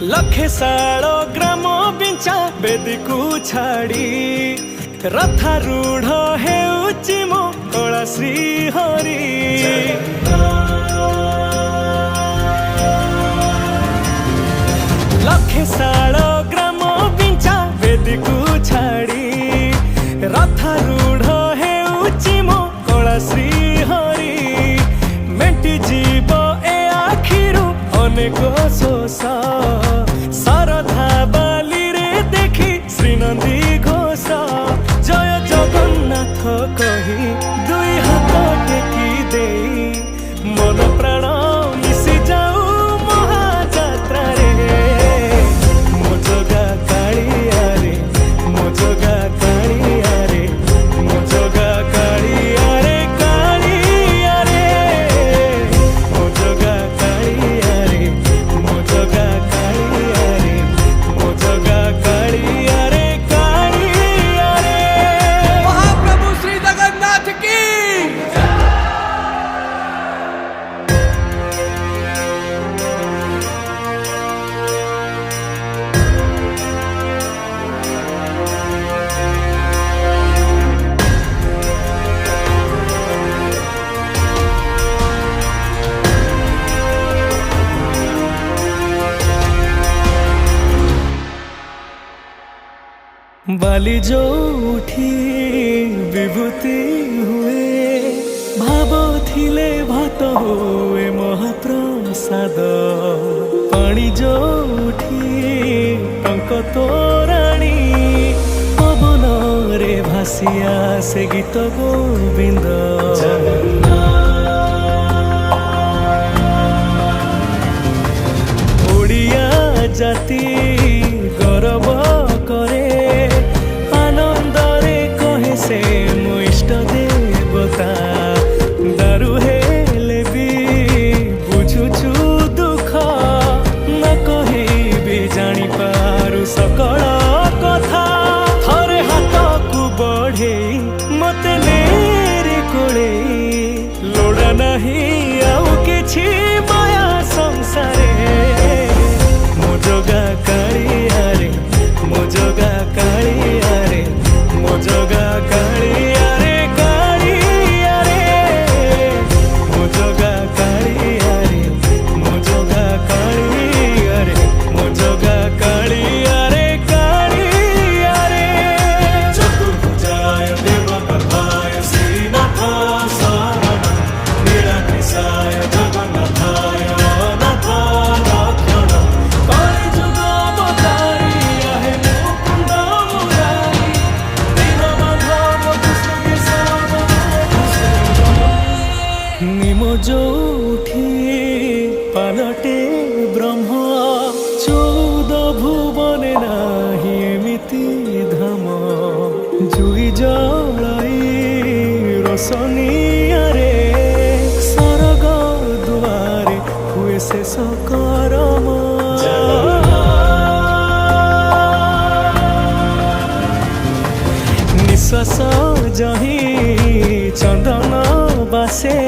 लखे साल ग्राम बिंचा बेदी को छाड़ी रथारूढ़ हेउची मो कला श्री हरि। लखे साल ग्राम बिंचा बेदी को छाड़ी रथारूढ़ हेउची मो कला श्री हरि। मेटी जीव ए आखिरु अनेक शोष शारदा बाली रे देखी श्रीनंदी घोष। जय जगन्नाथ कही दुई हाथ टेकी दे मन प्राण मिशि जाऊ महाजात्रा रे। मो जगा कालिया रे मो जगा कालिया रे मो जगा कालिया रे कालिया रे मो जगा कालिया रे मो जगा कालिया रे मो जगा कालिया रे कालिया रे। महाप्रभु श्री जगन्नाथ की बाली जो उठी विभूति हुए भाव थिले भात हुए महाप्रसाद। पानी जो उठी टंक तोराणी पवन रे भासिया से गीत गोविंद। ओडिया जाति गौरव करे आनंदरे कहे से मो इष्ट देवता। दारु हेले भी बुझुछु दुख न कहे भी जानी पारु सकल कथा। थरे हाथ को बढ़े मते नेरे कोले लोड़ा नहीं आउ किछि माया संसारे। मो जगा कालिया रे मो जगा कालिया रे मो जगा कालिया रे कालिया रे मो जगा कालिया रे मो जगा कालिया रे मो जगा कालिया रे कालिया रे। चतुर्भुजाय देवप्रभाय श्रीनाथ शरणं नीलकेशाय जगन्नाथाय अनाथ रक्षणं। कलिजुग अवतारी आहे मुकुंद मुरारी दीनबंधु कृष्ण केशव। निम जोठी पालटे ब्रह्म 14 भुवन नाही एमिति धाम। जुई जलाई रोशनिया रे सरग दुआरे हुए शेष करम। निश्वास जही चंदन बासे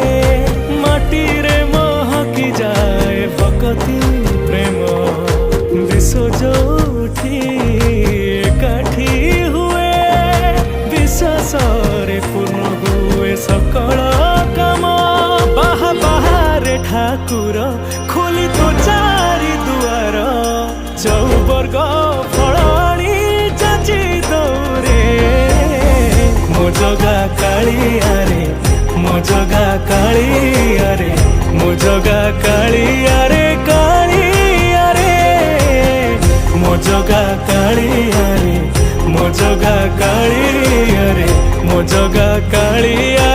माटी रे महकी जाए भक्ति प्रेम। विश्व जोठी एकाठी हुए विश्वास रे पूर्ण हुए सकल काम। बाहा बाहारे ठाकुर खोली तो चारि दुआर चौवर्ग फलाणी जाची दौरे। मो जगा कालिया रे मो जगा कालिया रे मो जगा कालिया रे कालिया रे मो जगा कालिया रे मो जगा कालिया रे मो जगा कालिया